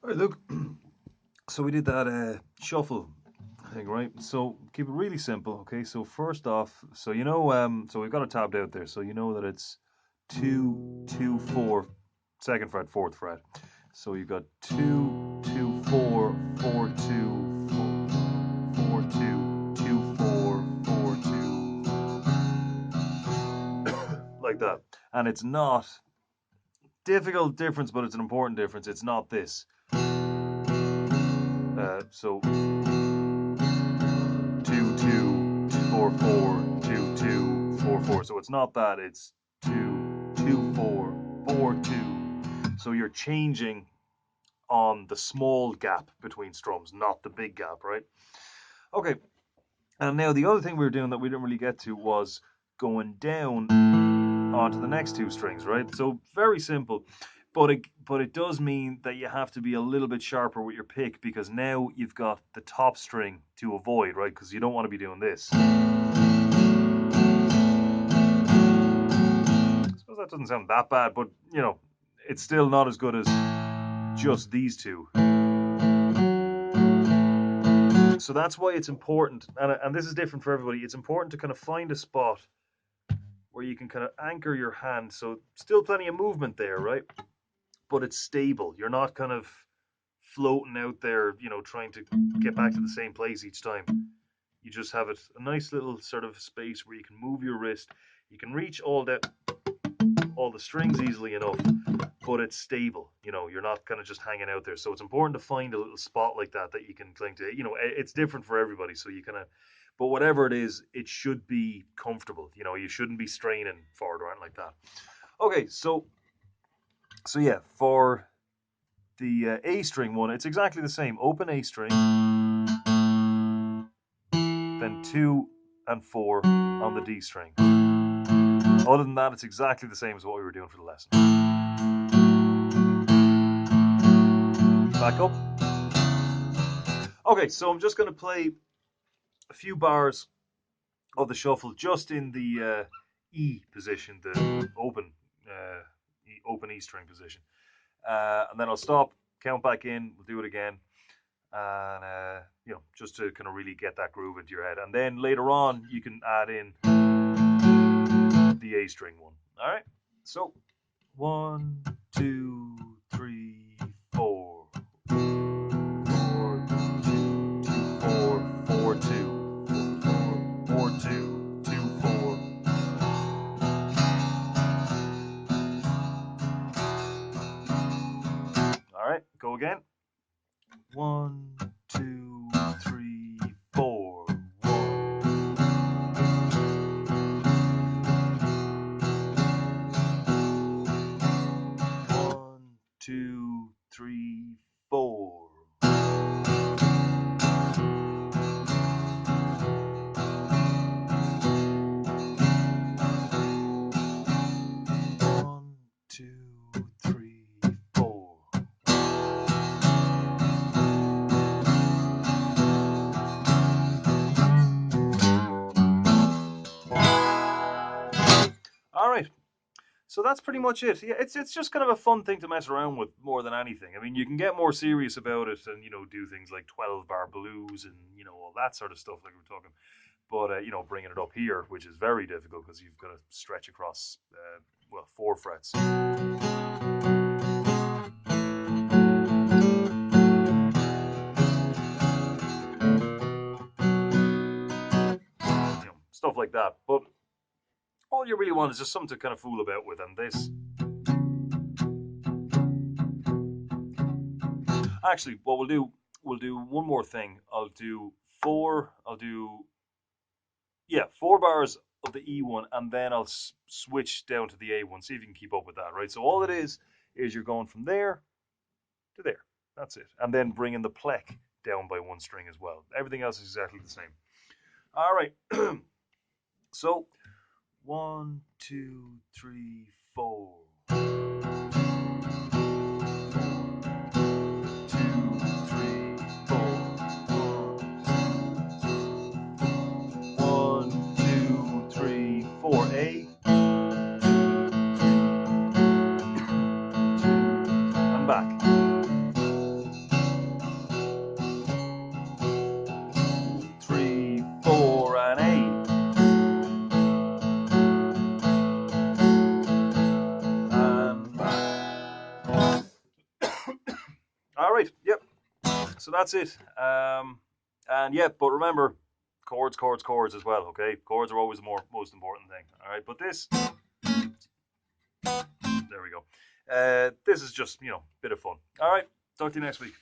All right, look. So we did that shuffle thing, right? So keep it really simple, okay? So first off, so so we've got it tabbed out there, so you know that it's 2, 2, 4, second fret, fourth fret. So you've got 2, 2, 4, 4, 2, 4, 2, 4, 2, like that. And it's not difficult difference, but it's an important difference. It's not this. So 2, 2, 4, 4, 2, 2, 4, 4. So it's not that. It's 2, 2, 4, 4, 2. So you're changing on the small gap between strums, not the big gap, right? Okay. And now the other thing we were doing that we didn't really get to was going down onto the next two strings, right? So very simple. But it does mean that you have to be a little bit sharper with your pick because now you've got the top string to avoid, right? Because you don't want to be doing this. I suppose that doesn't sound that bad, but it's still not as good as just these two. So that's why it's important, and this is different for everybody. It's important to kind of find a spot where you can kind of anchor your hand. So still plenty of movement there, right? But it's stable. You're not kind of floating out there, trying to get back to the same place each time. You just have it a nice little sort of space where you can move your wrist. You can reach all the strings easily enough, but it's stable. You're not kind of just hanging out there. So it's important to find a little spot like that you can cling to. It's different for everybody. So you kind of, but whatever it is, it should be comfortable. You shouldn't be straining forward or anything like that. Okay, so yeah, for the A string one, it's exactly the same. Open A string, then 2 and 4 on the D string. Other than that, it's exactly the same as what we were doing for the lesson. Back up. Okay, so I'm just going to play a few bars of the shuffle just in the E position, the open E string position, and then I'll stop, count back in, we'll do it again, and just to kind of really get that groove into your head, and then later on you can add in the A string one. All right, so 1, 2, 3, 4. 4, 2, 2, 4, 4, 2, 4, 2, 2, 4. All right, go again. 1, 2, 3, 4. 1, 2, 3, 4. One, two, three, four. All right. So that's pretty much it. Yeah, it's just kind of a fun thing to mess around with more than anything. I mean, you can get more serious about it and do things like 12-bar blues and all that sort of stuff like we're talking. But bringing it up here, which is very difficult because you've got to stretch across 4 frets. Stuff like that. But all you really want is just something to kind of fool about with, and this. Actually, what we'll do one more thing. I'll do 4. I'll do 4 bars of the E one, and then I'll switch down to the A one. See if you can keep up with that, right? So all it is you're going from there to there. That's it, and then bringing the plec down by one string as well. Everything else is exactly the same. All right. So 1, 2, 3, 4. 1, 2, 3, 4. A. I'm back. All right. Yep. So that's it. And yeah, but remember, chords, chords, chords as well. Okay, chords are always the most important thing. All right, but this, there we go. This is just a bit of fun. All right. Talk to you next week.